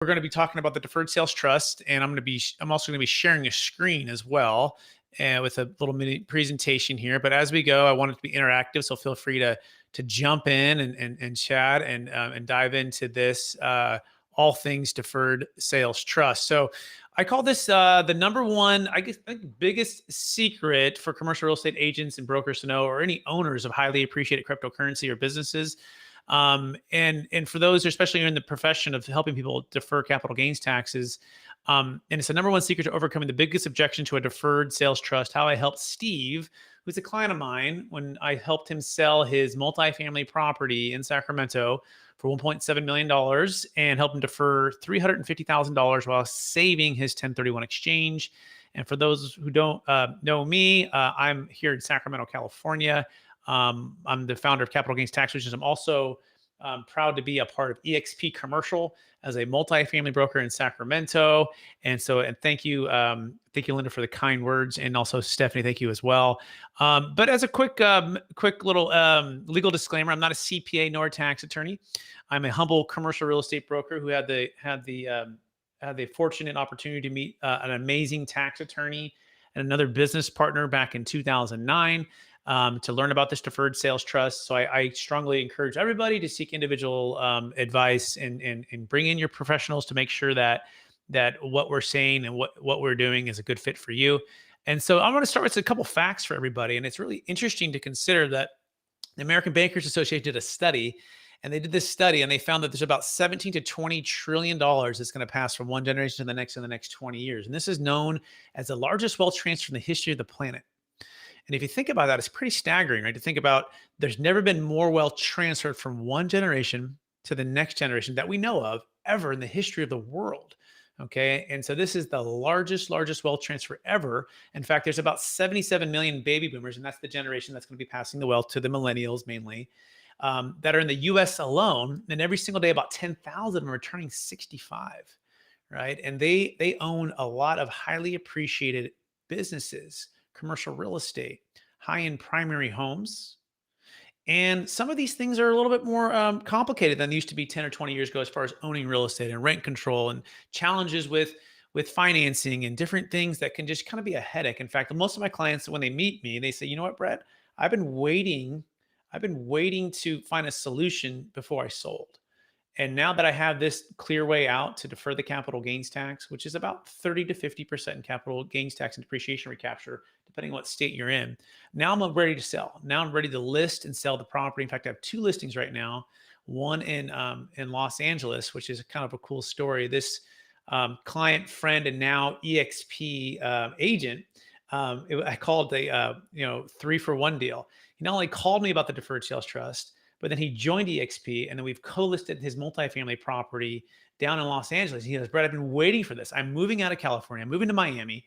We're going to be talking about the Deferred Sales Trust, and I'm also going to be sharing a screen as well, with a little mini presentation here. But as we go, I want it to be interactive, so feel free to jump in and chat and dive into this all things Deferred Sales Trust. So I call this the number one, I guess, biggest secret for commercial real estate agents and brokers to know, or any owners of highly appreciated cryptocurrency or businesses. And for those, especially in the profession of helping people defer capital gains taxes, and it's the number one secret to overcoming the biggest objection to a deferred sales trust. How I helped Steve, who's a client of mine, when I helped him sell his multifamily property in Sacramento for $1.7 million and help him defer $350,000 while saving his 1031 exchange. And for those who don't know me, I'm here in Sacramento, California. I'm the founder of Capital Gains Tax Solutions. I'm also proud to be a part of eXp Commercial as a multifamily broker in Sacramento. And thank you, Linda, for the kind words, and also Stephanie, thank you as well. But as a quick little legal disclaimer, I'm not a CPA nor a tax attorney. I'm a humble commercial real estate broker who had the fortunate opportunity to meet an amazing tax attorney and another business partner back in 2009. To learn about this deferred sales trust. So I strongly encourage everybody to seek individual advice and bring in your professionals to make sure that what we're saying and what we're doing is a good fit for you. And so I'm going to start with a couple facts for everybody. And it's really interesting to consider that the American Bankers Association did a study, and they did this study and they found that there's about 17 to $20 trillion that's going to pass from one generation to the next in the next 20 years. And this is known as the largest wealth transfer in the history of the planet. And if you think about that, it's pretty staggering, right? To think about, there's never been more wealth transferred from one generation to the next generation that we know of ever in the history of the world. Okay. And so this is the largest wealth transfer ever. In fact, there's about 77 million baby boomers, and that's the generation that's going to be passing the wealth to the millennials mainly, that are in the US alone. And every single day, about 10,000 of them are turning 65, right? And they own a lot of highly appreciated businesses, commercial real estate, high-end primary homes. And some of these things are a little bit more complicated than they used to be 10 or 20 years ago, as far as owning real estate and rent control and challenges with financing and different things that can just kind of be a headache. In fact, most of my clients, when they meet me, they say, you know what, Brett, I've been waiting to find a solution before I sold. And now that I have this clear way out to defer the capital gains tax, which is about 30 to 50% in capital gains tax and depreciation recapture, depending on what state you're in, now I'm ready to sell. Now I'm ready to list and sell the property. In fact, I have two listings right now, one in Los Angeles, which is kind of a cool story. This client, friend, and now eXp agent, I called a 3-for-1 deal. He not only called me about the deferred sales trust, but then he joined eXp, and then we've co-listed his multifamily property down in Los Angeles. He goes, Brett, I've been waiting for this. I'm moving out of California. I'm moving to Miami,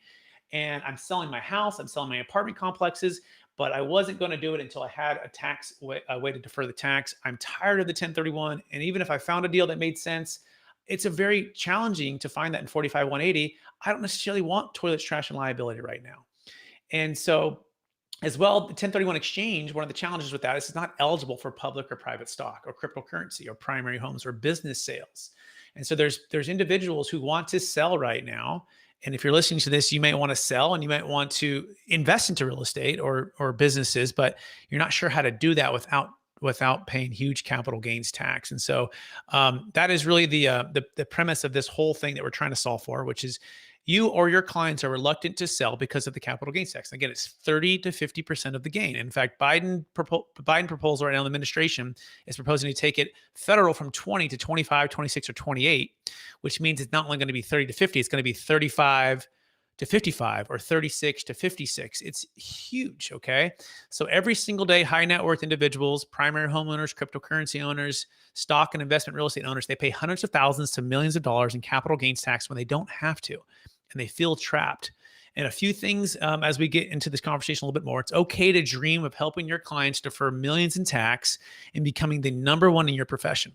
and I'm selling my house. I'm selling my apartment complexes, but I wasn't going to do it until I had a way to defer the tax. I'm tired of the 1031, and even if I found a deal that made sense, it's a very challenging to find that in 45-180. I don't necessarily want toilets, trash, and liability right now. And so, as well, the 1031 exchange, one of the challenges with that is it's not eligible for public or private stock or cryptocurrency or primary homes or business sales. And so there's individuals who want to sell right now. And if you're listening to this, you may want to sell and you might want to invest into real estate or businesses, but you're not sure how to do that without paying huge capital gains tax. And so that is really the premise of this whole thing that we're trying to solve for, which is you or your clients are reluctant to sell because of the capital gains tax. Again, it's 30 to 50% of the gain. In fact, Biden proposal right now in the administration is proposing to take it federal from 20 to 25, 26, or 28, which means it's not only going to be 30 to 50, it's going to be 35 to 55 or 36 to 56. It's huge, okay? So every single day, high net worth individuals, primary homeowners, cryptocurrency owners, stock and investment real estate owners, they pay hundreds of thousands to millions of dollars in capital gains tax when they don't have to, and they feel trapped. And a few things as we get into this conversation a little bit more, it's okay to dream of helping your clients defer millions in tax and becoming the number one in your profession,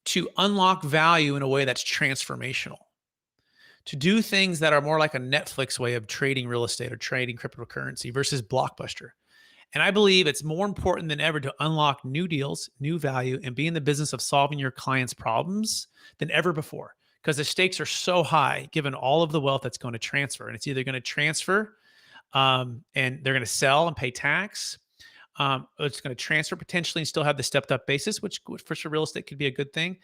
to unlock value in a way that's transformational, to do things that are more like a Netflix way of trading real estate or trading cryptocurrency versus Blockbuster. And I believe it's more important than ever to unlock new deals, new value, and be in the business of solving your clients' problems than ever before, because the stakes are so high given all of the wealth that's going to transfer. And it's either going to transfer and they're going to sell and pay tax. It's going to transfer potentially and still have the stepped up basis, which for sure real estate could be a good thing.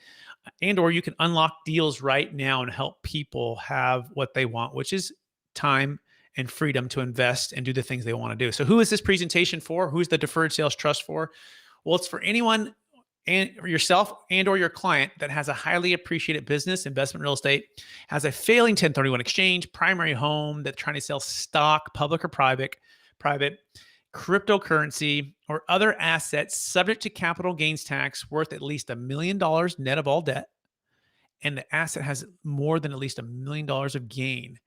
And or you can unlock deals right now and help people have what they want, which is time and freedom to invest and do the things they want to do. So who is this presentation for? Who's the Deferred Sales Trust for? Well, it's for anyone and yourself and or your client that has a highly appreciated business, investment real estate, has a failing 1031 exchange, primary home, that's trying to sell stock, public or private, cryptocurrency, or other assets subject to capital gains tax worth at least $1 million net of all debt, and the asset has more than at least $1 million of gain.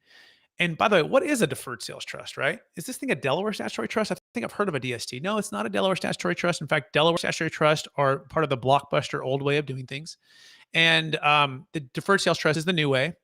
And by the way, what is a deferred sales trust, right? Is this thing a Delaware Statutory Trust? I think I've heard of a DST. No, it's not a Delaware Statutory Trust. In fact, Delaware Statutory Trust are part of the blockbuster old way of doing things. And the deferred sales trust is the new way.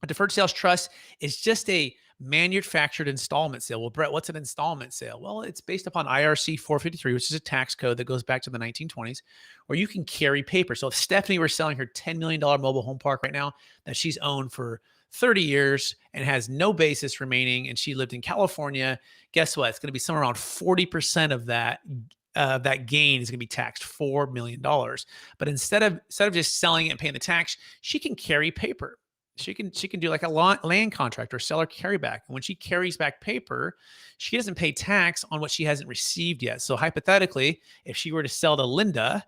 A deferred sales trust is just a manufactured installment sale. Well, Brett, what's an installment sale? Well, it's based upon IRC 453, which is a tax code that goes back to the 1920s, where you can carry paper. So if Stephanie were selling her $10 million mobile home park right now that she's owned for 30 years and has no basis remaining, and she lived in California, guess what? It's going to be somewhere around 40% of that gain is going to be taxed $4 million. But instead of just selling it and paying the tax, she can carry paper. She can do like a land contract or seller carryback. And when she carries back paper, she doesn't pay tax on what she hasn't received yet. So hypothetically, if she were to sell to Linda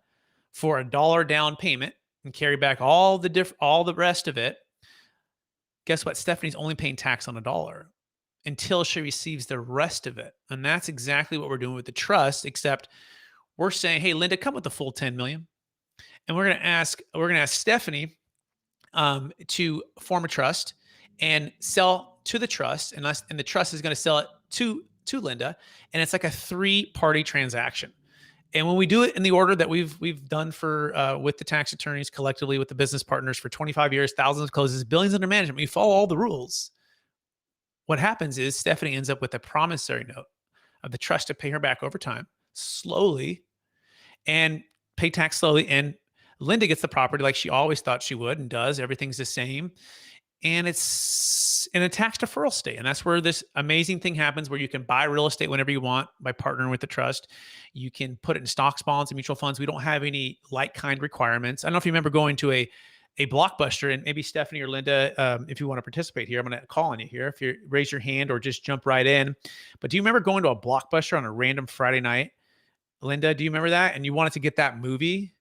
for $1 down payment and carry back all the rest of it, guess what? Stephanie's only paying tax on $1 until she receives the rest of it. And that's exactly what we're doing with the trust, except we're saying, hey, Linda, come with the full 10 million. And we're going to ask Stephanie to form a trust and sell to the trust, and the trust is going to sell it to Linda, and it's like a 3-party transaction. And when we do it in the order that we've done for with the tax attorneys collectively with the business partners for 25 years, thousands of closes, billions under management, we follow all the rules. What happens is Stephanie ends up with a promissory note of the trust to pay her back over time, slowly, and pay tax slowly, and Linda gets the property like she always thought she would and does. Everything's the same. And it's in a tax deferral state. And that's where this amazing thing happens, where you can buy real estate whenever you want by partnering with the trust. You can put it in stocks, bonds, and mutual funds. We don't have any like-kind requirements. I don't know if you remember going to a Blockbuster, and maybe Stephanie or Linda, if you want to participate here, I'm going to call on you here. If you raise your hand or just jump right in. But do you remember going to a Blockbuster on a random Friday night? Linda, do you remember that? And you wanted to get that movie?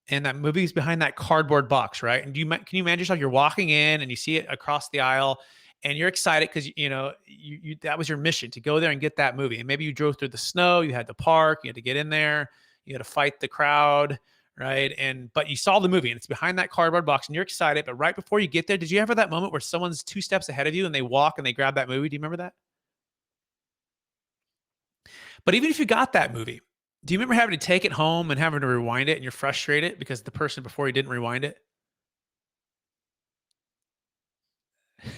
And that movie's behind that cardboard box, right? And can you imagine yourself? You're walking in and you see it across the aisle, and you're excited because you that was your mission, to go there and get that movie. And maybe you drove through the snow, you had to park, you had to get in there, you had to fight the crowd, right? But you saw the movie and it's behind that cardboard box, and you're excited. But right before you get there, did you ever have that moment where someone's 2 steps ahead of you and they walk and they grab that movie? Do you remember that? But even if you got that movie, do you remember having to take it home and having to rewind it, and you're frustrated because the person before you didn't rewind it?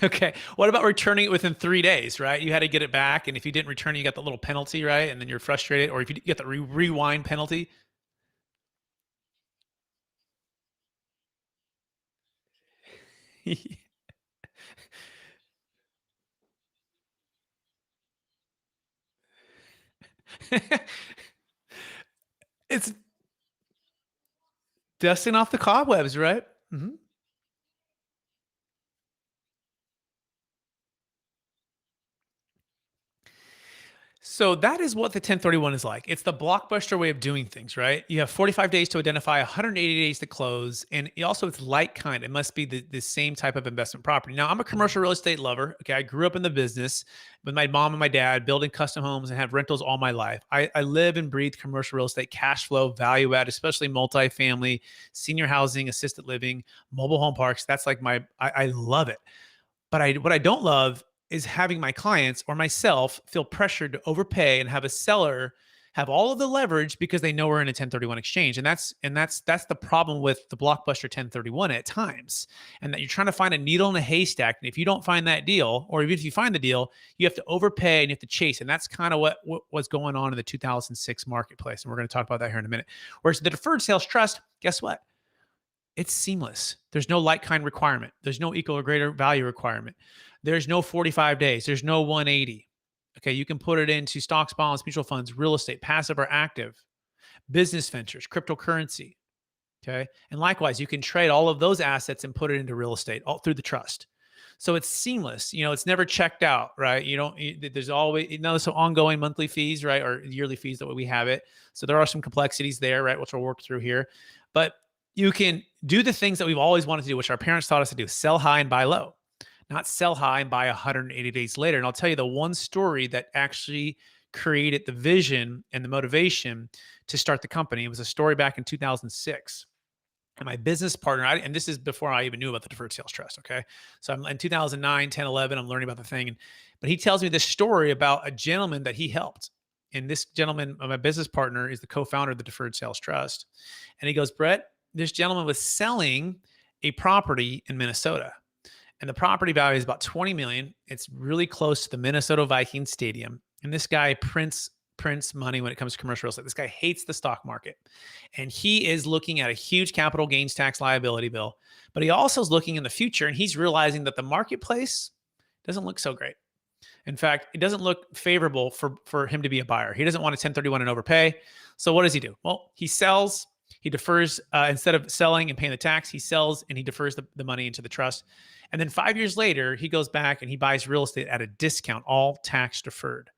Okay. What about returning it within 3 days, right? You had to get it back, and if you didn't return it, you got the little penalty, right? And then you're frustrated. Or if you get the rewind penalty. It's dusting off the cobwebs, right? Mhm. So that is what the 1031 is like. It's the blockbuster way of doing things, right? You have 45 days to identify, 180 days to close. And it's like kind. It must be the same type of investment property. Now, I'm a commercial real estate lover. Okay. I grew up in the business with my mom and my dad building custom homes and have rentals all my life. I live and breathe commercial real estate, cash flow, value add, especially multifamily, senior housing, assisted living, mobile home parks. That's like I love it. But what I don't love is having my clients or myself feel pressured to overpay and have a seller have all of the leverage because they know we're in a 1031 exchange. And that's the problem with the blockbuster 1031 at times. And that you're trying to find a needle in a haystack. And if you don't find that deal, or even if you find the deal, you have to overpay and you have to chase. And that's kind of what was going on in the 2006 marketplace. And we're going to talk about that here in a minute. Whereas the deferred sales trust, guess what? It's seamless. There's no like kind requirement. There's no equal or greater value requirement. There's no 45 days. There's no 180. Okay, you can put it into stocks, bonds, mutual funds, real estate, passive or active, business ventures, cryptocurrency. Okay, and likewise, you can trade all of those assets and put it into real estate all through the trust. So it's seamless. It's never checked out, right? There's always, some ongoing monthly fees, right? Or yearly fees that way we have it. So there are some complexities there, right? Which we'll work through here. But you can do the things that we've always wanted to do, which our parents taught us to do: sell high and buy low, not sell high and buy 180 days later. And I'll tell you the one story that actually created the vision and the motivation to start the company. It was a story back in 2006. And my business partner, and this is before I even knew about the deferred sales trust. Okay. So I'm in 2009, 10, 11, I'm learning about the thing. But he tells me this story about a gentleman that he helped. And this gentleman, my business partner, is the co-founder of the Deferred Sales Trust. And he goes, Brett, this gentleman was selling a property in Minnesota. And the property value is about 20 million. It's really close to the Minnesota Vikings stadium. And this guy prints money when it comes to commercial real estate. This guy hates the stock market. And he is looking at a huge capital gains tax liability bill. But he also is looking in the future, and he's realizing that the marketplace doesn't look so great. In fact, it doesn't look favorable for him to be a buyer. He doesn't want a 1031 and overpay. So what does he do? Well, he sells. He defers, instead of selling and paying the tax, he sells and he defers the money into the trust. And then 5 years later, he goes back and he buys real estate at a discount, all tax deferred.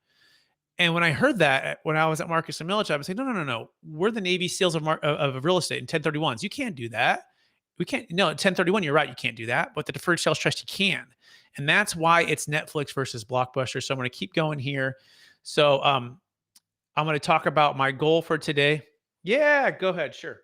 And when I heard that, when I was at Marcus and Millichap, I said, no. We're the Navy SEALs of real estate in 1031s. You can't do that. We can't. No, 1031, you're right. You can't do that. But the deferred sales trust, you can. And that's why it's Netflix versus Blockbuster. So I'm going to keep going here. So I'm going to talk about my goal for today. Yeah, go ahead. Sure.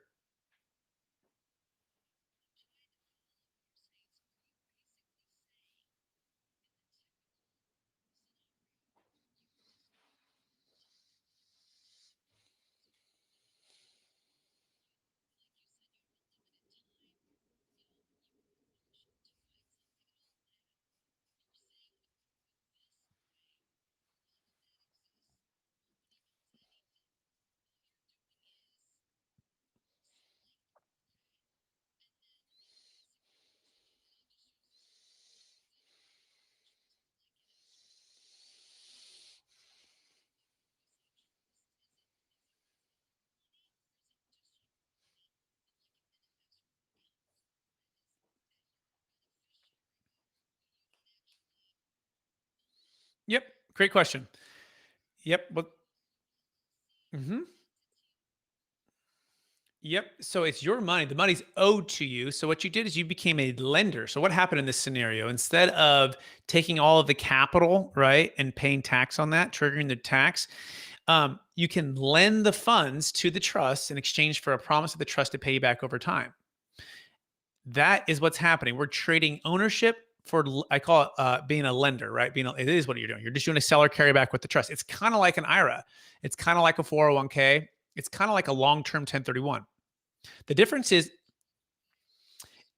Yep. Great question. Yep. But Yep. So it's your money. The money's owed to you. So what you did is you became a lender. So what happened in this scenario? Instead of taking all of the capital, right, and paying tax on that, triggering the tax, you can lend the funds to the trust in exchange for a promise of the trust to pay you back over time. That is what's happening. We're trading ownership for, I call it being a lender, right? It is what you're doing. You're just doing a seller carryback with the trust. It's kind of like an IRA. It's kind of like a 401k. It's kind of like a long-term 1031. The difference is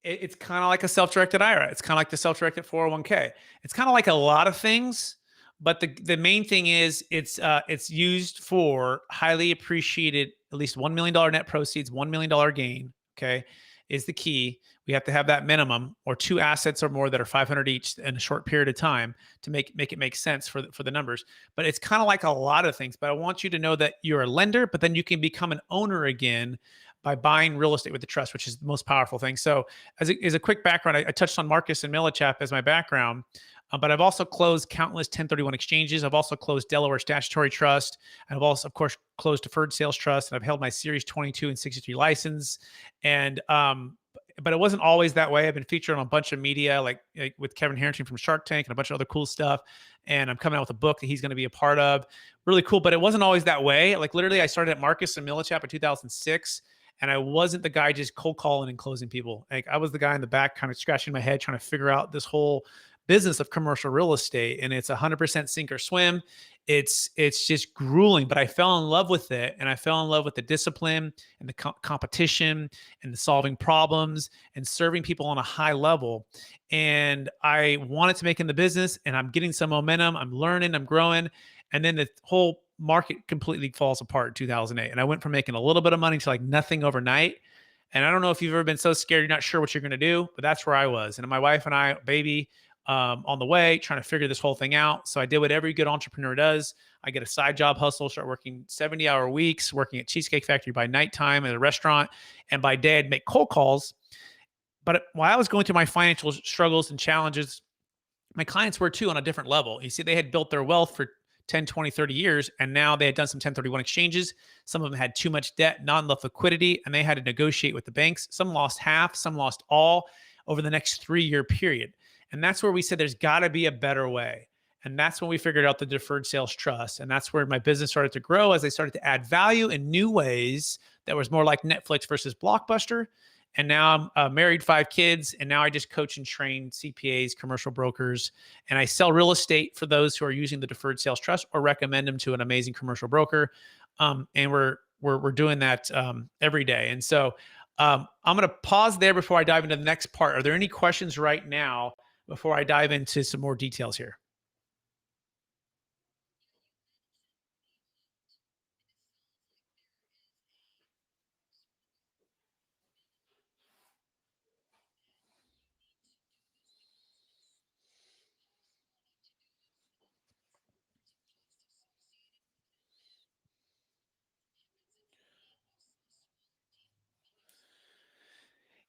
it's kind of like a self-directed IRA. It's kind of like the self-directed 401k. It's kind of like a lot of things, but the main thing is it's used for highly appreciated, at least $1 million net proceeds, $1 million gain. Okay, is the key. We have to have that minimum, or two assets or more that are 500 each in a short period of time to make it make sense for the numbers. But it's kind of like a lot of things. But I want you to know that you're a lender, but then you can become an owner again by buying real estate with the trust, which is the most powerful thing. So as a quick background, I touched on Marcus and Millichap as my background, but I've also closed countless 1031 exchanges. I've also closed Delaware Statutory Trust. I've also, of course, closed Deferred Sales Trust, and I've held my Series 22 and 63 license. And but it wasn't always that way. I've been featured on a bunch of media, like with Kevin Harrington from Shark Tank and a bunch of other cool stuff. And I'm coming out with a book that he's going to be a part of. Really cool, but it wasn't always that way. Like literally, I started at Marcus and Millichap in 2006. And I wasn't the guy just cold calling and closing people. Like I was the guy in the back kind of scratching my head, trying to figure out this whole business of commercial real estate. And it's 100% sink or swim. it's just grueling, but I fell in love with it, and I fell in love with the discipline and the competition and the solving problems and serving people on a high level. And I wanted to make in the business, and I'm getting some momentum. I'm learning, I'm growing. And then the whole market completely falls apart in 2008. And I went from making a little bit of money to like nothing overnight. And I don't know if you've ever been so scared you're not sure what you're going to do, but that's where I was. And my wife and I, baby, on the way, trying to figure this whole thing out. So I did what every good entrepreneur does. I get a side job hustle, start working 70-hour weeks, working at Cheesecake Factory by nighttime at a restaurant. And by day, I'd make cold calls. But while I was going through my financial struggles and challenges, my clients were too on a different level. You see, they had built their wealth for 10, 20, 30 years, and now they had done some 1031 exchanges. Some of them had too much debt, not enough liquidity, and they had to negotiate with the banks. Some lost half, some lost all over the next 3-year period. And that's where we said there's got to be a better way. And that's when we figured out the Deferred Sales Trust. And that's where my business started to grow as I started to add value in new ways that was more like Netflix versus Blockbuster. And now I'm married, 5 kids, and now I just coach and train CPAs, commercial brokers, and I sell real estate for those who are using the Deferred Sales Trust or recommend them to an amazing commercial broker. And we're doing that every day. And so I'm going to pause there before I dive into the next part. Are there any questions right now before I dive into some more details here?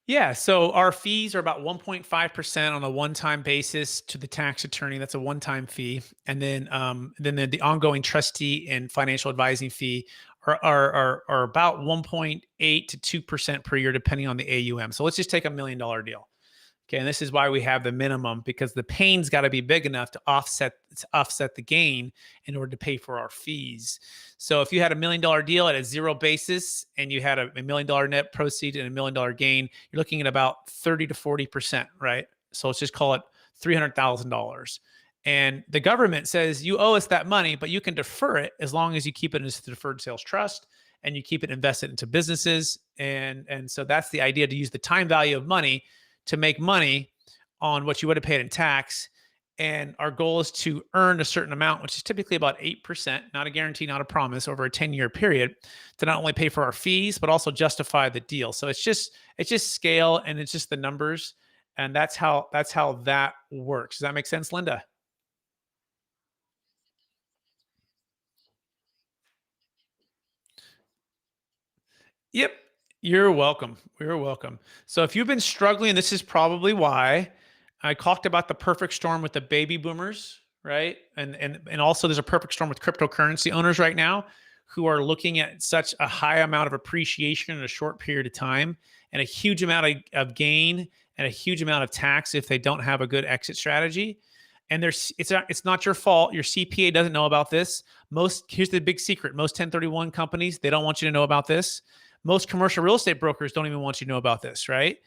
Yeah, so our fees are about 1.5% on a one-time basis to the tax attorney. That's a one-time fee, and then the ongoing trustee and financial advising fee are about 1.8 to 2% per year, depending on the AUM. So let's just take $1 million deal. Okay, and this is why we have the minimum, because the pain's got to be big enough to offset the gain in order to pay for our fees. So if you had $1 million deal at a zero basis and you had a $1 million net proceed and $1 million gain, you're looking at about 30 to 40%, right? So let's just call it $300,000. And the government says you owe us that money, but you can defer it as long as you keep it in a deferred sales trust and you keep it invested into businesses. And so that's the idea, to use the time value of money to make money on what you would have paid in tax. And our goal is to earn a certain amount, which is typically about 8%, not a guarantee, not a promise, over a 10-year period, to not only pay for our fees, but also justify the deal. So it's just scale, and it's just the numbers. And that's how that works. Does that make sense, Linda? Yep. You're welcome. You're welcome. So if you've been struggling, this is probably why. I talked about the perfect storm with the baby boomers, right? And also there's a perfect storm with cryptocurrency owners right now who are looking at such a high amount of appreciation in a short period of time, and a huge amount of gain and a huge amount of tax if they don't have a good exit strategy. And it's not your fault. Your CPA doesn't know about this. Here's the big secret. Most 1031 companies, they don't want you to know about this. Most commercial real estate brokers don't even want you to know about this, right?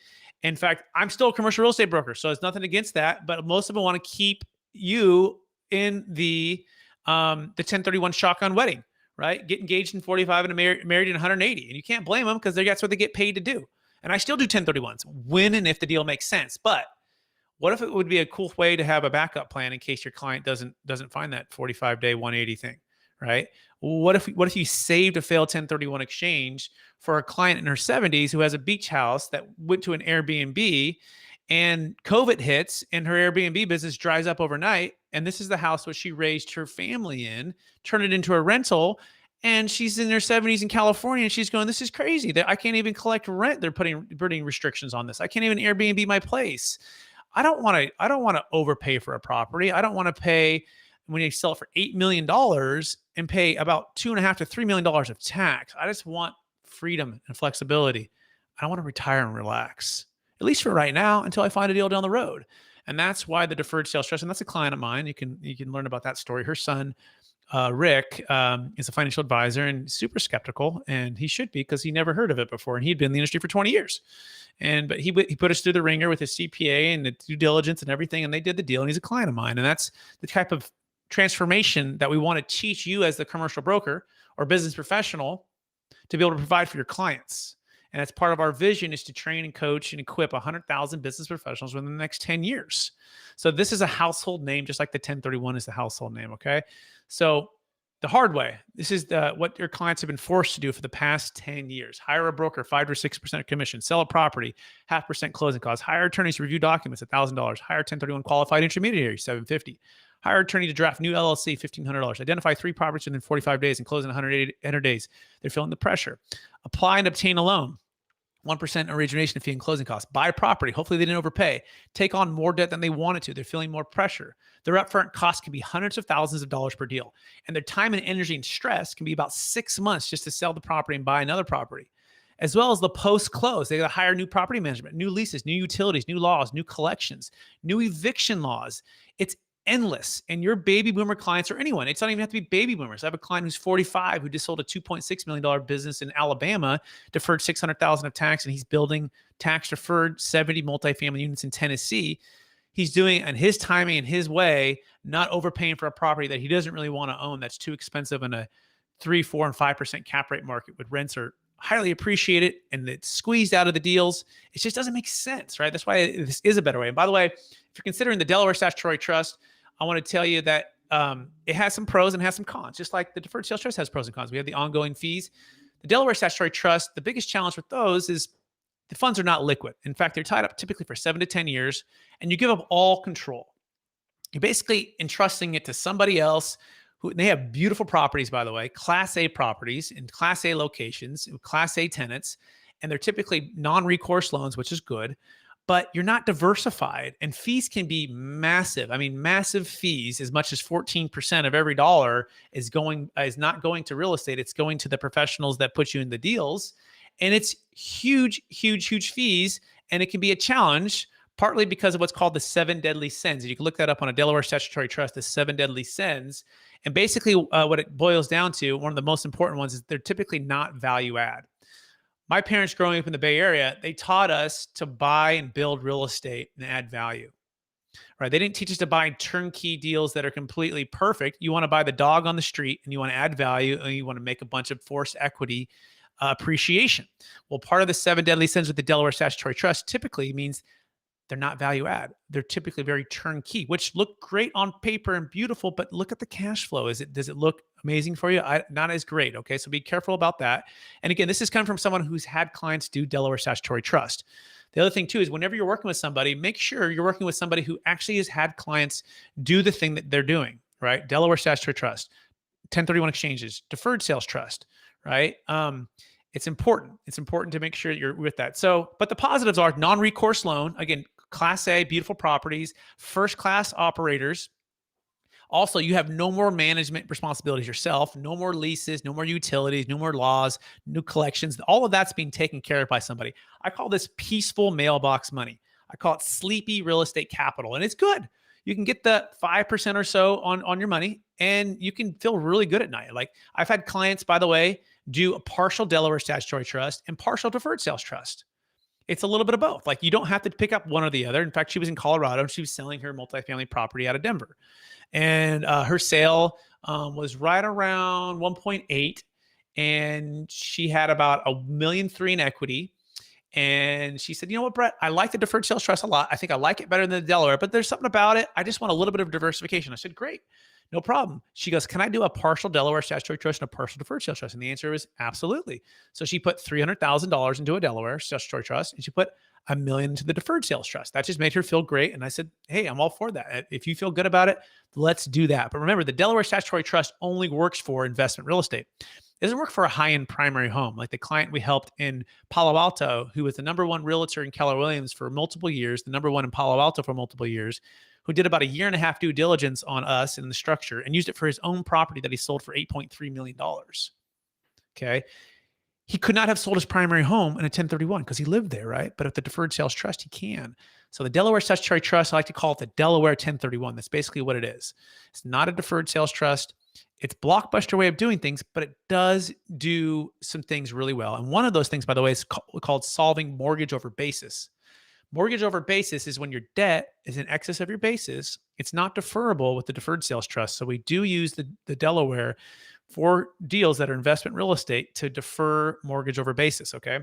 In fact, I'm still a commercial real estate broker, so it's nothing against that, but most of them want to keep you in the 1031 shotgun wedding, right? Get engaged in 45 and married in 180. And you can't blame them, because that's what they get paid to do. And I still do 1031s when and if the deal makes sense. But what if it would be a cool way to have a backup plan in case your client doesn't find that 45-day 180 thing, right? What if you saved a failed 1031 exchange for a client in her 70s who has a beach house that went to an Airbnb, and COVID hits and her Airbnb business dries up overnight, and this is the house which she raised her family in, turn it into a rental, and she's in her 70s in California, and she's going, this is crazy. I can't even collect rent. They're putting restrictions on this. I can't even Airbnb my place. I don't want to overpay for a property. I don't want to pay, when you sell it for $8 million, and pay about $2.5 to $3 million of tax. I just want freedom and flexibility. I want to retire and relax, at least for right now, until I find a deal down the road. And that's why the Deferred Sales Trust, and that's a client of mine. You can learn about that story. Her son, Rick, is a financial advisor and super skeptical, and he should be, because he never heard of it before, and he'd been in the industry for 20 years. But he put us through the ringer with his CPA and the due diligence and everything, and they did the deal, and he's a client of mine. And that's the type of transformation that we want to teach you as the commercial broker or business professional to be able to provide for your clients. And that's part of our vision, is to train and coach and equip 100,000 business professionals within the next 10 years. So this is a household name, just like the 1031 is the household name, okay? So the hard way, this is what your clients have been forced to do for the past 10 years. Hire a broker, 5 or 6% commission, sell a property, 0.5% closing costs, hire attorneys to review documents, $1,000, hire 1031 qualified intermediary, $750. Hire attorney to draft new LLC, $1,500. Identify 3 properties within 45 days and close in 100 days. They're feeling the pressure. Apply and obtain a loan. 1% origination fee and closing costs. Buy a property. Hopefully they didn't overpay. Take on more debt than they wanted to. They're feeling more pressure. Their upfront costs can be hundreds of thousands of dollars per deal. And their time and energy and stress can be about 6 months just to sell the property and buy another property. As well as the post-close. They got to hire new property management, new leases, new utilities, new laws, new collections, new eviction laws. It's endless. And your baby boomer clients, or anyone, it's not even have to be baby boomers. I have a client who's 45 who just sold a $2.6 million business in Alabama, deferred $600,000 of tax, and he's building tax-deferred 70 multifamily units in Tennessee. He's doing in his timing and his way, not overpaying for a property that he doesn't really want to own, that's too expensive in a 3, 4, and 5% cap rate market, with rents are highly appreciated and it's squeezed out of the deals. It just doesn't make sense, right? That's why this is a better way. And by the way, if you're considering the Delaware Statutory Trust, I want to tell you that it has some pros and has some cons, just like the Deferred Sales Trust has pros and cons. We have the ongoing fees. The Delaware Statutory Trust, the biggest challenge with those is the funds are not liquid. In fact, they're tied up typically for 7 to 10 years, and you give up all control. You're basically entrusting it to somebody else who, they have beautiful properties, by the way, Class A properties in Class A locations, Class A tenants, and they're typically non-recourse loans, which is good, but you're not diversified, and fees can be massive. I mean, massive fees, as much as 14% of every dollar is not going to real estate. It's going to the professionals that put you in the deals, and it's huge, huge, huge fees, and it can be a challenge, partly because of what's called the 7 deadly sins. You can look that up on a Delaware Statutory Trust, the 7 deadly sins. And basically what it boils down to, one of the most important ones, is they're typically not value add. My parents growing up in the Bay Area, they taught us to buy and build real estate and add value, right? They didn't teach us to buy turnkey deals that are completely perfect. You want to buy the dog on the street, and you want to add value, and you want to make a bunch of forced equity appreciation. Well, part of the 7 deadly sins with the Delaware Statutory Trust typically means they're not value add. They're typically very turnkey, which look great on paper and beautiful, but look at the cash flow. Does it look amazing for you? Not as great. Okay, so be careful about that. And again, this is coming from someone who's had clients do Delaware Statutory Trust. The other thing too is, whenever you're working with somebody, make sure you're working with somebody who actually has had clients do the thing that they're doing, right? Delaware Statutory Trust, 1031 exchanges, Deferred Sales Trust, right? It's important. It's important to make sure you're with that. So, but the positives are non-recourse loan. Again, Class A, beautiful properties, first-class operators. Also, you have no more management responsibilities yourself, no more leases, no more utilities, no more laws, new collections. All of that's being taken care of by somebody. I call this peaceful mailbox money. I call it sleepy real estate capital, and it's good. You can get the 5% or so on your money, and you can feel really good at night. Like, I've had clients, by the way, do a partial Delaware Statutory Trust and partial Deferred Sales Trust. It's a little bit of both. Like, you don't have to pick up one or the other. In fact, she was in Colorado and she was selling her multifamily property out of Denver. And her sale was right around 1.8. And she had about $1.3 million in equity. And she said, you know what, Brett, I like the Deferred Sales Trust a lot. I think I like it better than the Delaware, but there's something about it. I just want a little bit of diversification. I said, great. No problem. She goes, can I do a partial Delaware Statutory Trust and a partial Deferred Sales Trust? And the answer was absolutely. So she put $300,000 into a Delaware Statutory Trust, and she put $1 million into the Deferred Sales Trust. That just made her feel great. And I said, hey, I'm all for that. If you feel good about it, let's do that. But remember, the Delaware Statutory Trust only works for investment real estate. It doesn't work for a high-end primary home. Like the client we helped in Palo Alto, who was the #1 realtor in Keller Williams for multiple years, the #1 in Palo Alto for multiple years, who did about 1.5 years due diligence on us and the structure and used it for his own property that he sold for $8.3 million. Okay. He could not have sold his primary home in a 1031 because he lived there, right? But at the Deferred Sales Trust, he can. So the Delaware Statutory Trust, I like to call it the Delaware 1031. That's basically what it is. It's not a Deferred Sales Trust. It's blockbuster way of doing things, but it does do some things really well. And one of those things, by the way, is called solving mortgage over basis. Mortgage over basis is when your debt is in excess of your basis. It's not deferrable with the deferred sales trust. So we do use the Delaware for deals that are investment real estate to defer mortgage over basis. Okay.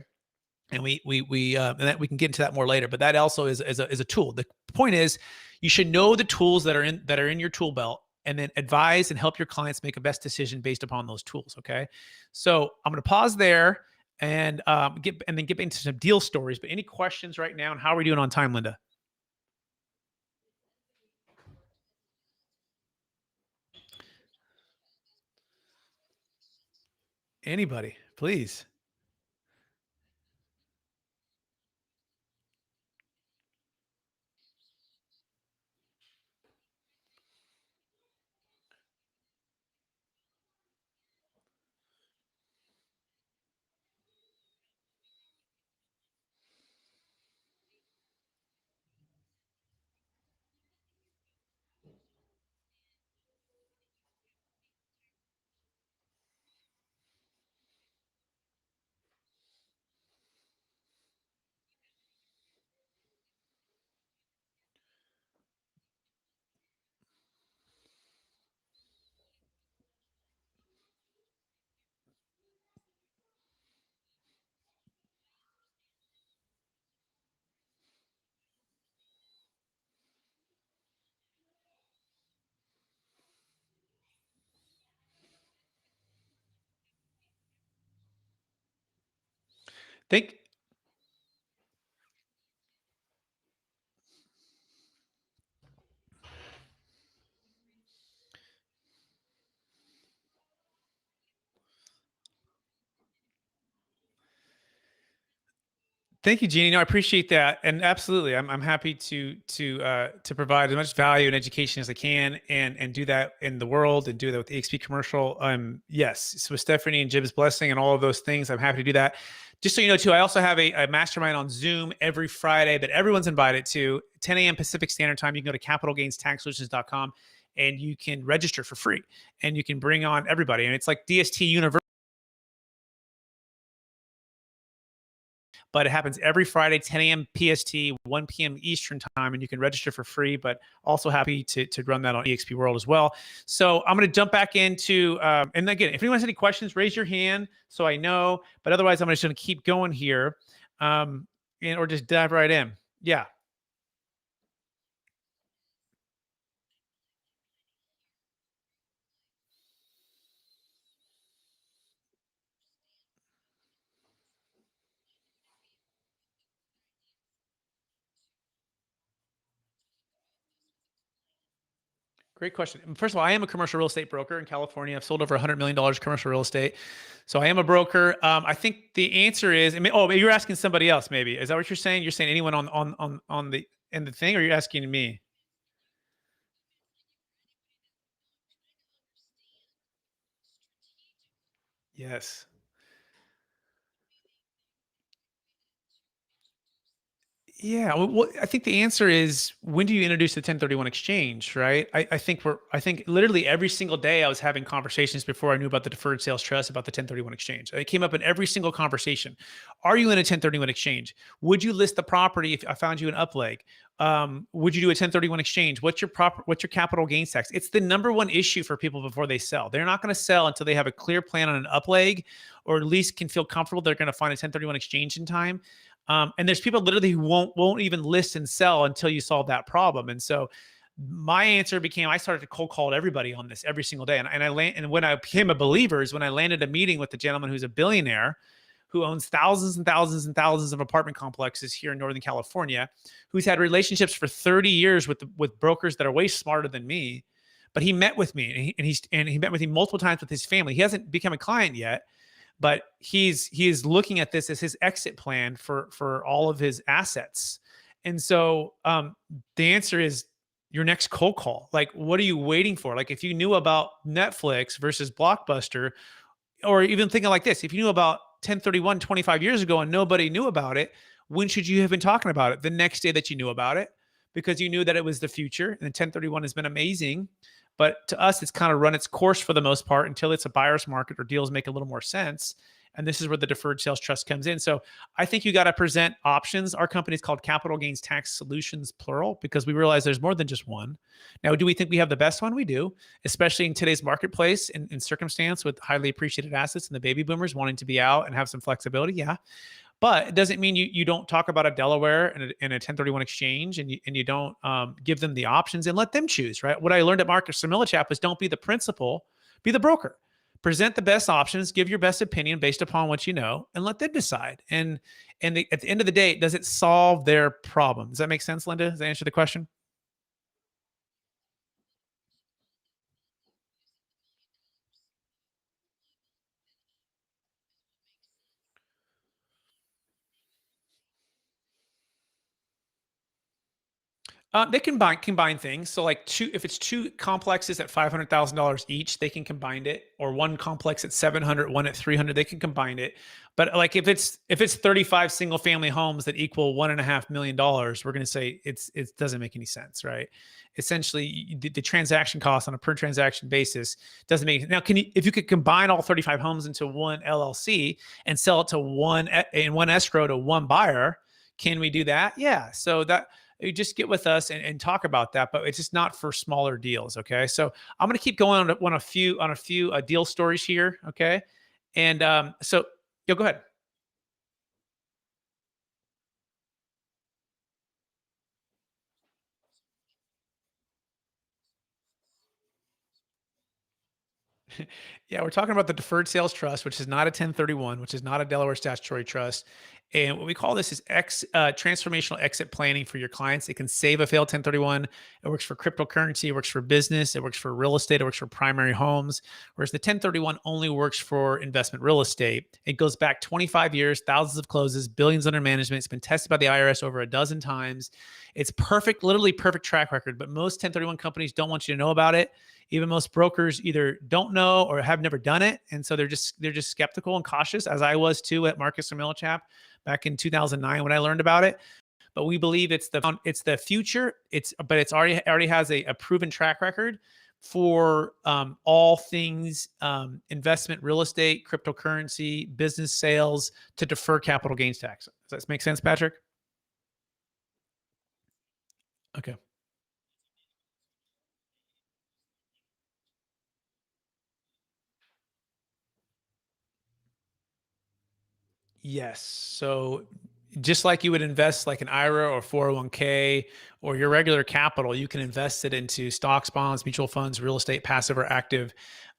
And and that we can get into that more later, but that also is a tool. The point is, you should know the tools that are in your tool belt, and then advise and help your clients make a best decision based upon those tools. Okay, so I'm going to pause there and then get into some deal stories. But any questions right now? And how are we doing on time, Linda? Anybody, please. Think Thank you, Jeannie. No, I appreciate that, and absolutely, I'm happy to provide as much value and education as I can, and do that in the world, and do that with the EXP commercial. Yes, so with Stephanie and Jim's blessing and all of those things, I'm happy to do that. Just so you know, too, I also have a mastermind on Zoom every Friday that everyone's invited to, 10 a.m. Pacific Standard Time. You can go to capitalgainstaxsolutions.com and you can register for free, and you can bring on everybody, and it's like DST University. But it happens every Friday, 10 a.m. PST, 1 p.m. Eastern time, and you can register for free. But also happy to run that on EXP World as well. So I'm going to jump back into, and again, if anyone has any questions, raise your hand so I know. But otherwise, I'm just going to keep going here, or just dive right in. Yeah. Great question. First of all, I am a commercial real estate broker in California. I've sold over $100 million commercial real estate. So I am a broker. I think the answer is, oh, you're asking somebody else, maybe. Is that what you're saying? You're saying anyone on the in the thing, or you're asking me? Yes. Yeah, well, I think the answer is, when do you introduce the 1031 exchange, right? I think literally every single day I was having conversations before I knew about the deferred sales trust about the 1031 exchange. It came up in every single conversation. Are you in a 1031 exchange? Would you list the property if I found you an upleg? Would you do a 1031 exchange? What's your capital gains tax? It's the number one issue for people before they sell. They're not going to sell until they have a clear plan on an upleg, or at least can feel comfortable they're going to find a 1031 exchange in time. And there's people literally who won't even list and sell until you solve that problem. And so my answer became, I started to cold call everybody on this every single day. And when I became a believer is when I landed a meeting with the gentleman who's a billionaire, who owns thousands and thousands and thousands of apartment complexes here in Northern California, who's had relationships for 30 years with brokers that are way smarter than me. But he met with me, and he met with me multiple times with his family. He hasn't become a client yet, but he's looking at this as his exit plan for all of his assets. And so the answer is your next cold call. Like, what are you waiting for? Like, if you knew about Netflix versus Blockbuster, or even thinking like this, if you knew about 1031 25 years ago and nobody knew about it, when should you have been talking about it? The next day that you knew about it, because you knew that it was the future. And 1031 has been amazing. But to us, it's kind of run its course for the most part until it's a buyer's market or deals make a little more sense. And this is where the deferred sales trust comes in. So I think you got to present options. Our company is called Capital Gains Tax Solutions, plural, because we realize there's more than just one. Now, do we think we have the best one? We do, especially in today's marketplace and circumstance with highly appreciated assets and the baby boomers wanting to be out and have some flexibility. Yeah. But it doesn't mean you don't talk about a Delaware and a 1031 exchange, and you don't give them the options and let them choose, right? What I learned at Marcus Similichap is don't be the principal, be the broker. Present the best options, give your best opinion based upon what you know, and let them decide. And at the end of the day, does it solve their problem? Does that make sense, Linda? Does that answer the question? They can combine things. So like if it's two complexes at $500,000 each, they can combine it, or one complex at 700, one at 300, they can combine it. But like if it's 35 single family homes that equal $1.5 million, we're going to say it doesn't make any sense, right? Essentially, the transaction cost on a per transaction basis doesn't make. Now, if you could combine all 35 homes into one LLC and sell it to one escrow to one buyer, can we do that? Yeah. So that you just get with us and talk about that, but it's just not for smaller deals. Okay. So I'm going to keep going on a few deal stories here. Okay. And so go ahead. Yeah, we're talking about the Deferred Sales Trust, which is not a 1031, which is not a Delaware Statutory Trust. And what we call this is transformational exit planning for your clients. It can save a failed 1031. It works for cryptocurrency. It works for business. It works for real estate. It works for primary homes. Whereas the 1031 only works for investment real estate. It goes back 25 years, thousands of closes, billions under management. It's been tested by the IRS over a dozen times. It's perfect, literally perfect track record. But most 1031 companies don't want you to know about it. Even most brokers either don't know or have never done it, and so they're just skeptical and cautious, as I was too at Marcus or Millichap back in 2009 when I learned about it. But we believe it's the future. But it's already has a proven track record for all things investment, real estate, cryptocurrency, business sales to defer capital gains tax. Does that make sense, Patrick? Okay. Yes. So just like you would invest like an IRA or 401k or your regular capital, you can invest it into stocks, bonds, mutual funds, real estate, passive or active,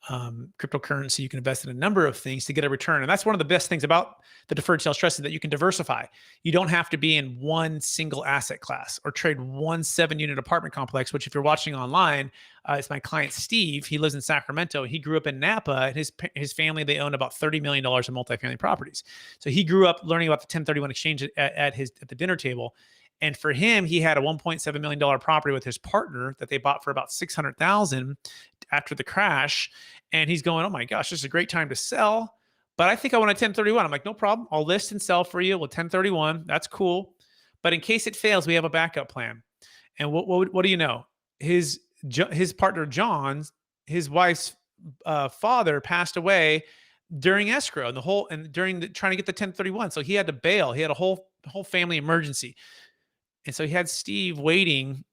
cryptocurrency. You can invest in a number of things to get a return. And that's one of the best things about the deferred sales trust is that you can diversify. You don't have to be in one single asset class or trade one 7-unit apartment complex, which if you're watching online, it's my client, Steve. He lives in Sacramento. He grew up in Napa, and his family, they own about $30 million in multifamily properties. So he grew up learning about the 1031 exchange at the dinner table. And for him, he had a $1.7 million property with his partner that they bought for about $600,000 after the crash. And he's going, oh my gosh, this is a great time to sell. But I think I want a 1031. I'm like, no problem. I'll list and sell for you with 1031. That's cool. But in case it fails, we have a backup plan. And what do you know? His partner, John, his wife's father passed away during escrow and during trying to get the 1031. So he had to bail. He had a whole family emergency. And so he had Steve waiting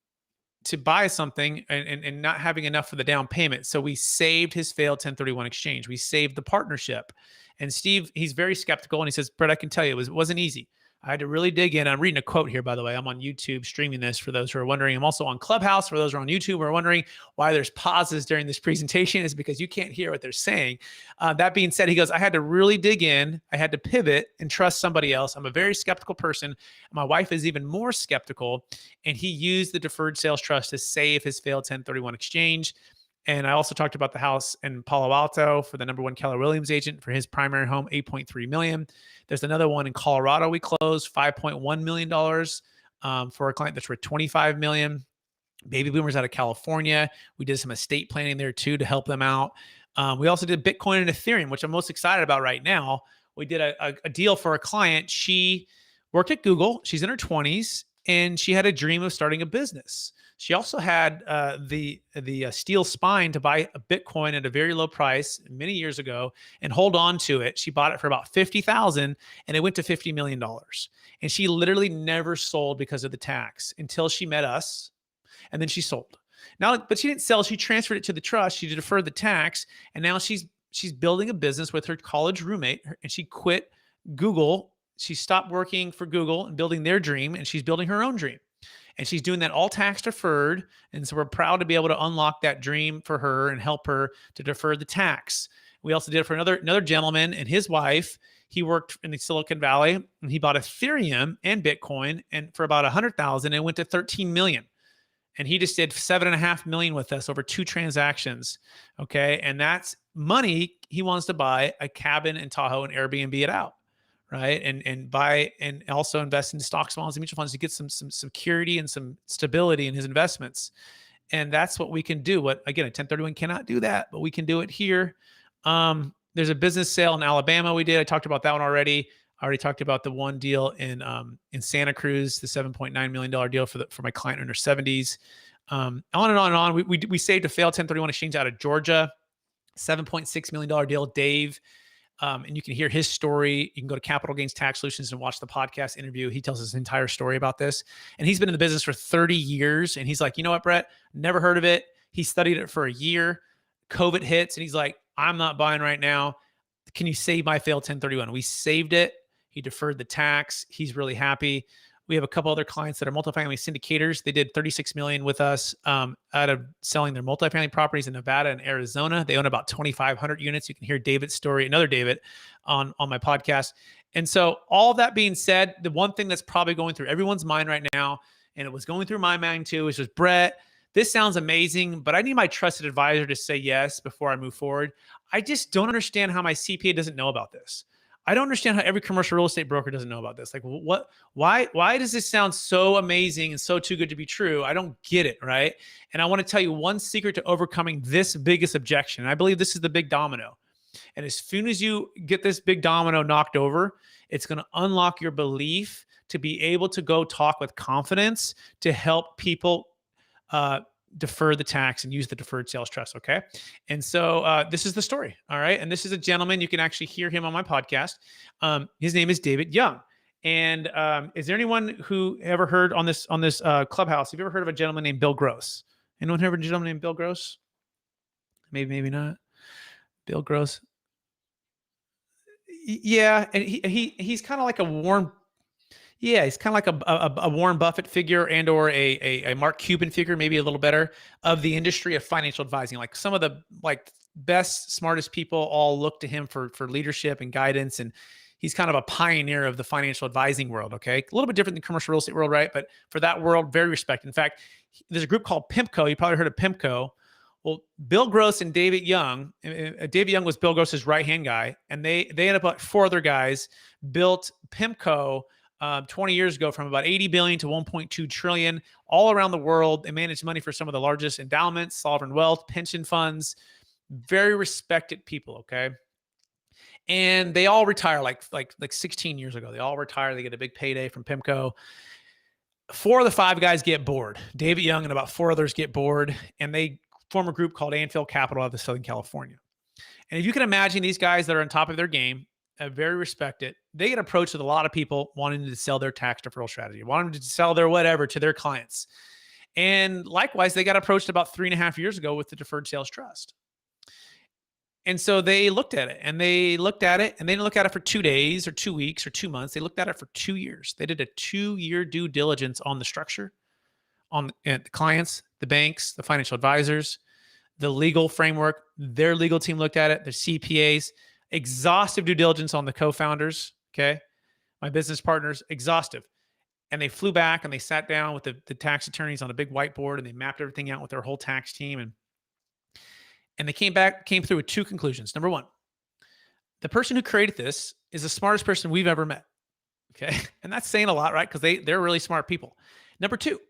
to buy something and not having enough for the down payment. So we saved his failed 1031 exchange. We saved the partnership. And Steve, he's very skeptical. And he says, Brett, I can tell you, it wasn't easy. I had to really dig in. I'm reading a quote here, by the way. I'm on YouTube streaming this for those who are wondering. I'm also on Clubhouse for those who are on YouTube who are wondering why there's pauses during this presentation is because you can't hear what they're saying. That being said, he goes, I had to really dig in. I had to pivot and trust somebody else. I'm a very skeptical person. My wife is even more skeptical. And he used the Deferred Sales Trust to save his failed 1031 exchange. And I also talked about the house in Palo Alto for the #1 Keller Williams agent for his primary home, $8.3 million. There's another one in Colorado we closed, $5.1 million for a client that's worth $25 million. Baby boomers out of California. We did some estate planning there too to help them out. We also did Bitcoin and Ethereum, which I'm most excited about right now. We did a deal for a client. She worked at Google. She's in her 20s. and she had a dream of starting a business. She also had the steel spine to buy a Bitcoin at a very low price many years ago and hold on to it. She bought it for about 50,000, and it went to $50 million. And she literally never sold because of the tax until she met us, and then she sold. Now, but she didn't sell. She transferred it to the trust. She deferred the tax, and now she's building a business with her college roommate, and she quit Google. She stopped working for Google and building their dream, and she's building her own dream. And she's doing that all tax deferred. And so we're proud to be able to unlock that dream for her and help her to defer the tax. We also did it for another gentleman and his wife. He worked in the Silicon Valley, and he bought Ethereum and Bitcoin, and for about 100,000, and went to 13 million. And he just did 7.5 million with us over 2 transactions. Okay. And that's money he wants to buy a cabin in Tahoe and Airbnb it out. Right. And buy and also invest in stocks, bonds, and mutual funds to get some security and some stability in his investments. And that's what we can do. What, again, a 1031 cannot do that, but we can do it here. There's a business sale in Alabama we did. I talked about that one already. I already talked about the one deal in Santa Cruz, the $7.9 million deal for my client in her 70s. On and on and on. We saved a failed 1031 exchange out of Georgia, $7.6 million deal. Dave. And you can hear his story. You can go to Capital Gains Tax Solutions and watch the podcast interview. He tells his entire story about this. And he's been in the business for 30 years. And he's like, you know what, Brett? Never heard of it. He studied it for a year. COVID hits, and he's like, I'm not buying right now. Can you save my failed 1031? We saved it. He deferred the tax. He's really happy. We have a couple other clients that are multifamily syndicators. They did 36 million with us out of selling their multifamily properties in Nevada and Arizona. They own about 2,500 units. You can hear David's story, another David, on my podcast. And so all that being said, the one thing that's probably going through everyone's mind right now, and it was going through my mind too, is just, Brett, this sounds amazing, but I need my trusted advisor to say yes before I move forward. I just don't understand how my CPA doesn't know about this. I don't understand how every commercial real estate broker doesn't know about this. Like, what? Why does this sound so amazing and so too good to be true? I don't get it, right? And I want to tell you one secret to overcoming this biggest objection. And I believe this is the big domino. And as soon as you get this big domino knocked over, it's going to unlock your belief to be able to go talk with confidence to help people defer the tax and use the deferred sales trust. Okay. And so this is the story. All right. And this is a gentleman. You can actually hear him on my podcast. His name is David Young. And is there anyone who ever heard on this Clubhouse? Have you ever heard of a gentleman named Bill Gross? Anyone heard of a gentleman named Bill Gross? Maybe not. Bill Gross. Yeah. And he's kind of like a Warren. Yeah, he's kind of like a Warren Buffett figure and or a Mark Cuban figure, maybe a little better, of the industry of financial advising. Like some of the best, smartest people all look to him for leadership and guidance. And he's kind of a pioneer of the financial advising world. Okay, a little bit different than commercial real estate world, right? But for that world, very respected. In fact, there's a group called PIMCO. You probably heard of PIMCO. Well, Bill Gross and David Young. David Young was Bill Gross's right-hand guy, and they ended up, 4 other guys, built PIMCO 20 years ago from about 80 billion to 1.2 trillion all around the world. They manage money for some of the largest endowments, sovereign wealth, pension funds, very respected people. Okay. And they all retire like 16 years ago. They all retire. They get a big payday from PIMCO. 4 of the 5 guys get bored. David Young and about 4 others get bored, and they form a group called Anfield Capital out of Southern California. And if you can imagine these guys that are on top of their game, very respected, they get approached with a lot of people wanting to sell their tax deferral strategy, wanting to sell their whatever to their clients. And likewise, they got approached about 3.5 years ago with the Deferred Sales Trust. And so they looked at it and they didn't look at it for 2 days or 2 weeks or 2 months. They looked at it for 2 years. They did a 2-year due diligence on the structure, on the clients, the banks, the financial advisors, the legal framework. Their legal team looked at it, their CPAs, exhaustive due diligence on the co-founders. Okay. My business partners, exhaustive. And they flew back and they sat down with the tax attorneys on a big whiteboard and they mapped everything out with their whole tax team. And they came through with 2 conclusions. Number 1, the person who created this is the smartest person we've ever met. Okay. And that's saying a lot, right? Because they're really smart people. Number 2,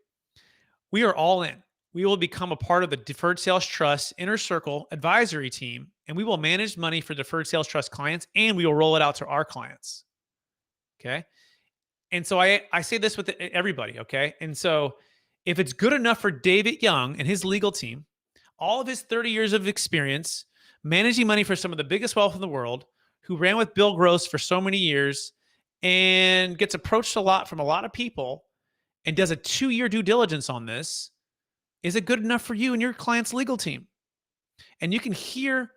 we are all in. We will become a part of the Deferred Sales Trust Inner Circle advisory team, and we will manage money for Deferred Sales Trust clients, and we will roll it out to our clients. Okay. And so I say this with everybody, okay? And so if it's good enough for David Young and his legal team, all of his 30 years of experience managing money for some of the biggest wealth in the world, who ran with Bill Gross for so many years and gets approached a lot from a lot of people and does a 2-year due diligence on this, is it good enough for you and your client's legal team? And you can hear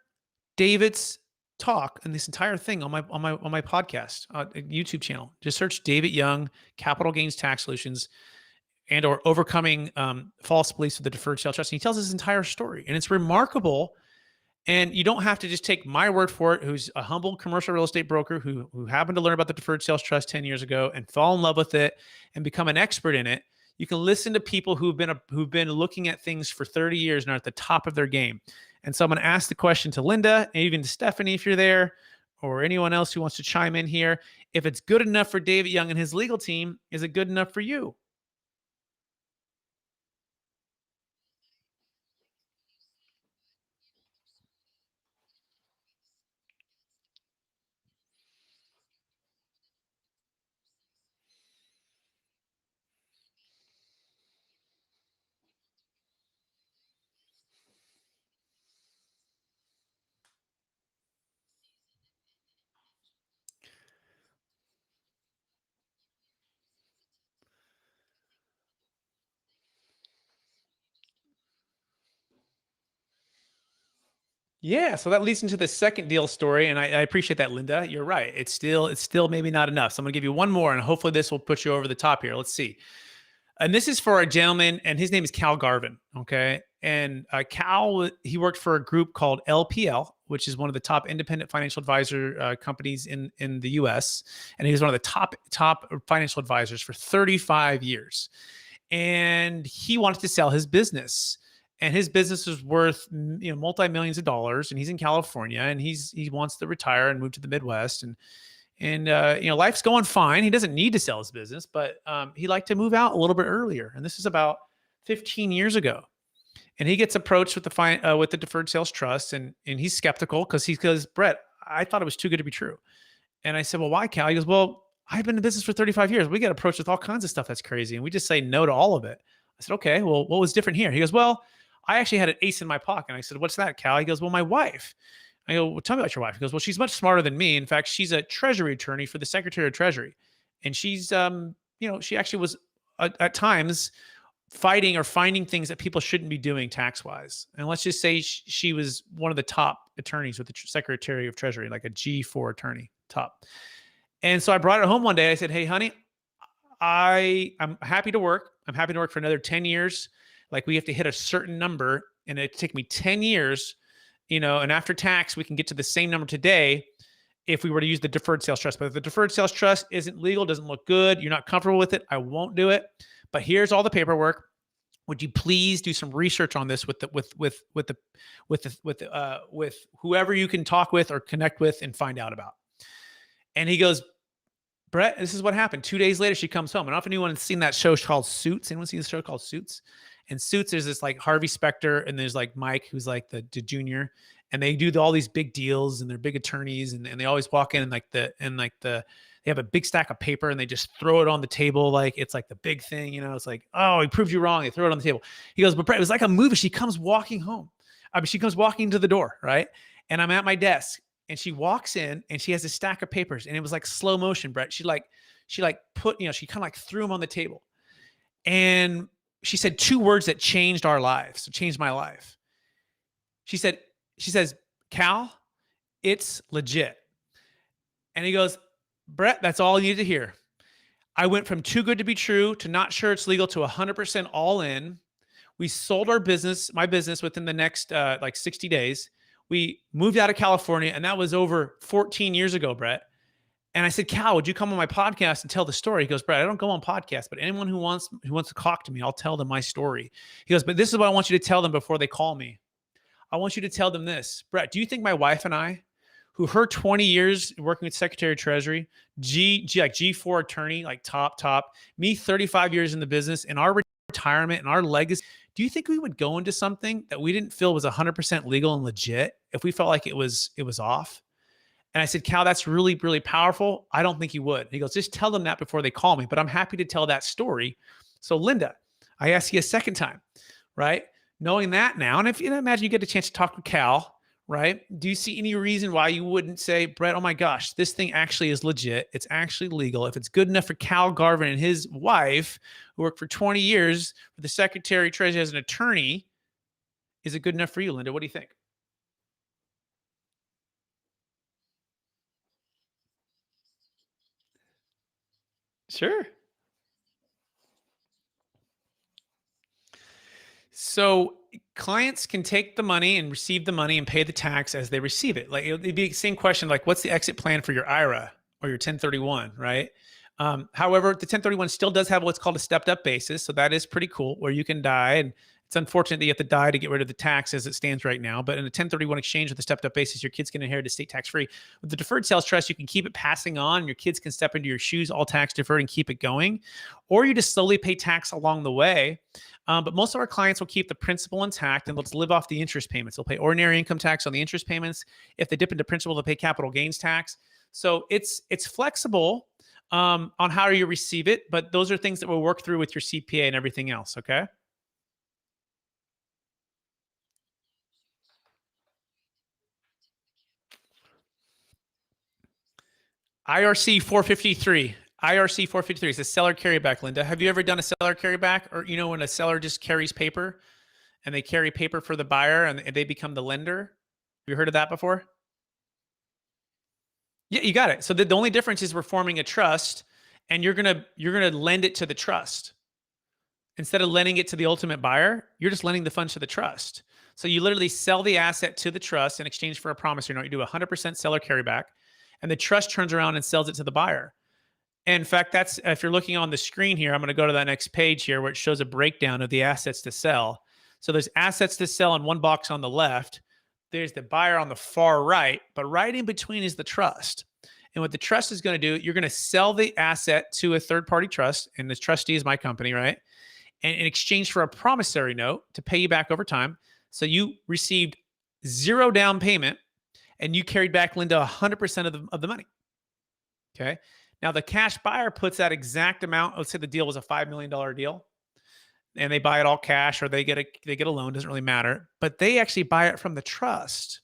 David's talk and this entire thing on my podcast YouTube channel. Just search David Young Capital Gains Tax Solutions and or overcoming false beliefs with the deferred sales trust. And he tells his entire story, and it's remarkable. And you don't have to just take my word for it, who's a humble commercial real estate broker who happened to learn about the deferred sales trust 10 years ago and fall in love with it and become an expert in it. You can listen to people who've been looking at things for 30 years and are at the top of their game. And so I'm going to ask the question to Linda, and even to Stephanie, if you're there, or anyone else who wants to chime in here. If it's good enough for David Young and his legal team, is it good enough for you? Yeah, so that leads into the second deal story, and I appreciate that, Linda. You're right. It's still maybe not enough. So I'm gonna give you one more, and hopefully this will put you over the top here. Let's see. And this is for a gentleman, and his name is Cal Garvin. Okay, and Cal, he worked for a group called LPL, which is one of the top independent financial advisor companies in the U.S. And he was one of the top financial advisors for 35 years. And he wanted to sell his business, and his business was worth multi-millions of dollars, and he's in California, and he wants to retire and move to the Midwest, and life's going fine. He doesn't need to sell his business, but he liked to move out a little bit earlier, and this is about 15 years ago. And he gets approached with the deferred sales trust, and he's skeptical because he goes, Brett, I thought it was too good to be true. And I said, well, why, Cal? He goes, well, I've been in business for 35 years. We get approached with all kinds of stuff that's crazy, and we just say no to all of it. I said, okay, well, what was different here? He goes, well, I actually had an ace in my pocket. And I said, what's that, Cal? He goes, well, my wife. I go, well, tell me about your wife. He goes, well, she's much smarter than me. In fact, she's a treasury attorney for the Secretary of Treasury. And she's, she actually was at times fighting or finding things that people shouldn't be doing tax-wise. And let's just say she was one of the top attorneys with the Secretary of Treasury, like a G4 attorney, top. And so I brought her home one day. I said, hey, honey, I'm happy to work. I'm happy to work for another 10 years. Like, we have to hit a certain number, and it take me 10 years, and after tax, we can get to the same number today if we were to use the deferred sales trust. But if the deferred sales trust isn't legal, doesn't look good, you're not comfortable with it, I won't do it. But here's all the paperwork. Would you please do some research on this with whoever you can talk with or connect with and find out about? And he goes, Brett, this is what happened. 2 days later, she comes home. And I don't know if anyone has seen that show called Suits. Anyone seen the show called Suits? And Suits, there's this like Harvey Specter, and there's like Mike, who's like the junior, and they do all these big deals, and they're big attorneys, and they always walk in and they have a big stack of paper, and they just throw it on the table like it's like the big thing, It's like, oh, he proved you wrong. They throw it on the table. He goes, but Brett, it was like a movie. She comes walking home. She comes walking to the door, right? And I'm at my desk. And she walks in, and she has a stack of papers, and it was like slow motion, Brett. She put, she kind of like threw them on the table. And she said 2 words that changed our lives, changed my life. She says, Cal, it's legit. And he goes, Brett, that's all you need to hear. I went from too good to be true to not sure it's legal to 100% all in. We sold my business within the next 60 days. We moved out of California, and that was over 14 years ago, Brett. And I said, Cal, would you come on my podcast and tell the story? He goes, Brett, I don't go on podcasts, but anyone who wants to talk to me, I'll tell them my story. He goes, but this is what I want you to tell them before they call me. I want you to tell them this. Brett, do you think my wife and I, who her 20 years working with Secretary of Treasury, G4 attorney, like top, me 35 years in the business, and our retirement and our legacy, do you think we would go into something that we didn't feel was 100% legal and legit if we felt like it was off? And I said, Cal, that's really, really powerful. I don't think you would. He goes, just tell them that before they call me, but I'm happy to tell that story. So Linda, I ask you a second time, right? Knowing that now, and if you imagine you get a chance to talk with Cal, right? Do you see any reason why you wouldn't say, Brett, oh my gosh, this thing actually is legit. It's actually legal. If it's good enough for Cal Garvin and his wife, who worked for 20 years for the Secretary of Treasury as an attorney, is it good enough for you, Linda? What do you think? Sure. So clients can take the money and receive the money and pay the tax as they receive it. Like it'd be the same question, like what's the exit plan for your IRA or your 1031, right? However, the 1031 still does have what's called a stepped up basis. So that is pretty cool where you can die. And it's unfortunate that you have to die to get rid of the tax as it stands right now. But in a 1031 exchange with a stepped up basis, your kids can inherit estate tax free. With the deferred sales trust, you can keep it passing on. Your kids can step into your shoes, all tax deferred, and keep it going. Or you just slowly pay tax along the way. But most of our clients will keep the principal intact and let's live off the interest payments. They'll pay ordinary income tax on the interest payments. If they dip into principal, they'll pay capital gains tax. So it's flexible on how you receive it, but those are things that we'll work through with your CPA and everything else. Okay. IRC 453. IRC 453 is a seller carryback, Linda. Have you ever done a seller carryback? Or, when a seller just carries paper and they carry paper for the buyer and they become the lender? Have you heard of that before? Yeah, you got it. So the only difference is we're forming a trust and you're gonna lend it to the trust. Instead of lending it to the ultimate buyer, you're just lending the funds to the trust. So you literally sell the asset to the trust in exchange for a promissory note. You do 100% seller carryback, and the trust turns around and sells it to the buyer. And in fact, that's if you're looking on the screen here, I'm going to go to that next page here where it shows a breakdown of the assets to sell. So there's assets to sell in one box on the left. There's the buyer on the far right, but right in between is the trust. And what the trust is going to do, you're going to sell the asset to a third party trust, and this trustee is my company, right? And in exchange for a promissory note to pay you back over time. So you received zero down payment and you carried back, Linda, 100% of the money. Okay. Now the cash buyer puts that exact amount. Let's say the deal was a $5 million deal and they buy it all cash or they get a loan, doesn't really matter, but they actually buy it from the trust.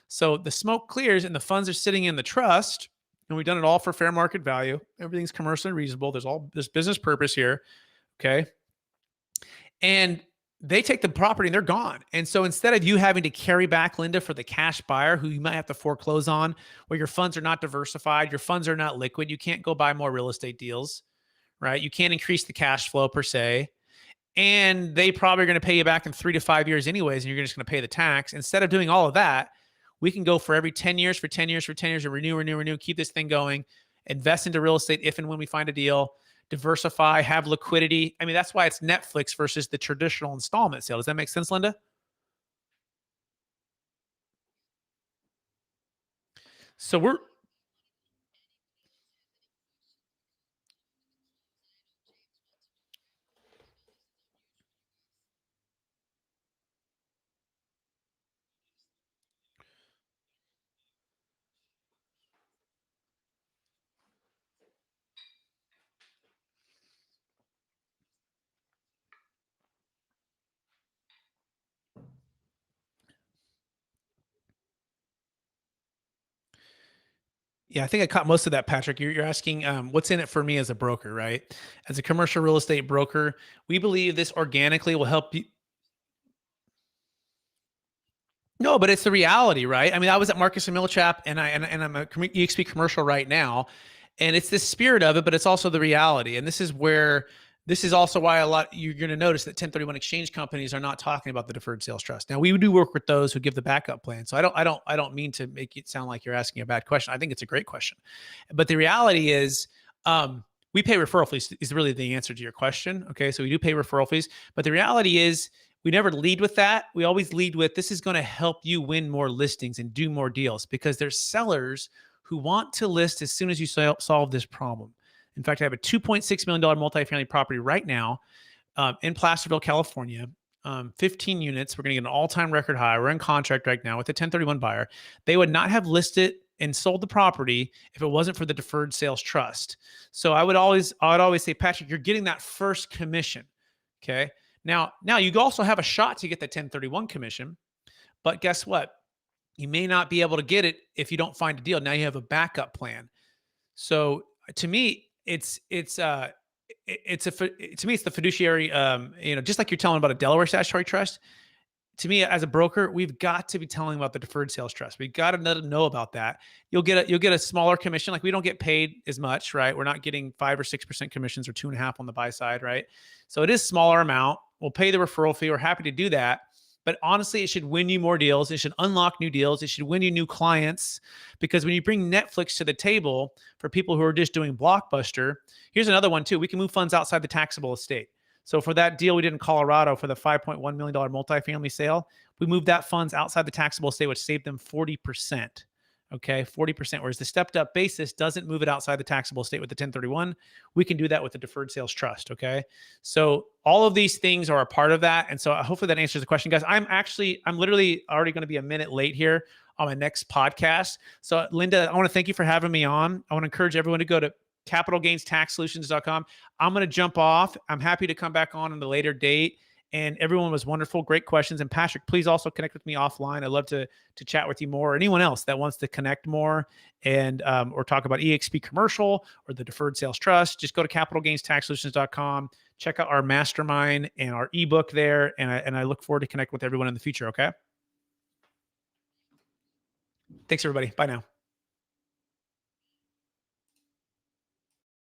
So the smoke clears and the funds are sitting in the trust, and we've done it all for fair market value. Everything's commercially reasonable. There's business purpose here. Okay. And they take the property and they're gone. And so instead of you having to carry back, Linda, for the cash buyer who you might have to foreclose on, where your funds are not diversified, your funds are not liquid, you can't go buy more real estate deals, right? You can't increase the cash flow per se. And they probably are going to pay you back in 3 to 5 years anyways, and you're just going to pay the tax. Instead of doing all of that, we can go for every 10 years, for 10 years, for 10 years, and renew, keep this thing going, invest into real estate if and when we find a deal, diversify, have liquidity. I mean, that's why it's Netflix versus the traditional installment sale. Does that make sense, Linda? So we're Yeah, I think I caught most of that, Patrick. You're asking what's in it for me as a broker, right? As a commercial real estate broker, we believe this organically will help you. No, but it's the reality, right? I mean, I was at Marcus and Millichap, and I'm a EXP commercial right now, and it's the spirit of it, but it's also the reality. And this is also why a lot you're going to notice that 1031 exchange companies are not talking about the deferred sales trust. Now, we do work with those who give the backup plan. So I don't mean to make it sound like you're asking a bad question. I think it's a great question, but the reality is. We pay referral fees is really the answer to your question. Okay. So we do pay referral fees, but the reality is we never lead with that. We always lead with this is going to help you win more listings and do more deals because there's sellers who want to list as soon as you solve this problem. In fact, I have a $2.6 million multifamily property right now in Placerville, California, 15 units. We're going to get an all-time record high. We're in contract right now with a 1031 buyer. They would not have listed and sold the property if it wasn't for the deferred sales trust. So I would always say, Patrick, you're getting that first commission. Okay. Now you also have a shot to get the 1031 commission, but guess what? You may not be able to get it if you don't find a deal. Now you have a backup plan. So to me, it's the fiduciary, just like you're telling about a Delaware Statutory Trust. To me, as a broker, we've got to be telling about the deferred sales trust. We've got to let them know about that. You'll get a smaller commission. Like, we don't get paid as much, right? We're not getting 5 or 6% commissions or 2.5% on the buy side, right? So it is smaller amount. We'll pay the referral fee. We're happy to do that. But honestly, it should win you more deals. It should unlock new deals. It should win you new clients. Because when you bring Netflix to the table for people who are just doing Blockbuster, here's another one too. We can move funds outside the taxable estate. So for that deal we did in Colorado for the $5.1 million multifamily sale, we moved that funds outside the taxable estate, which saved them 40%. Okay, 40%. Whereas the stepped up basis doesn't move it outside the taxable estate with the 1031. We can do that with the deferred sales trust. Okay, so all of these things are a part of that. And so hopefully that answers the question, guys. I'm literally already going to be a minute late here on my next podcast. So Linda, I want to thank you for having me on. I want to encourage everyone to go to capitalgainstaxsolutions.com. I'm going to jump off. I'm happy to come back on a later date. And everyone was wonderful. Great questions. And Patrick, please also connect with me offline. I'd love to chat with you more, or anyone else that wants to connect more and or talk about EXP commercial or the deferred sales trust. Just go to capitalgainstaxsolutions.com. Check out our mastermind and our ebook there. And I look forward to connect with everyone in the future. Okay. Thanks, everybody. Bye now.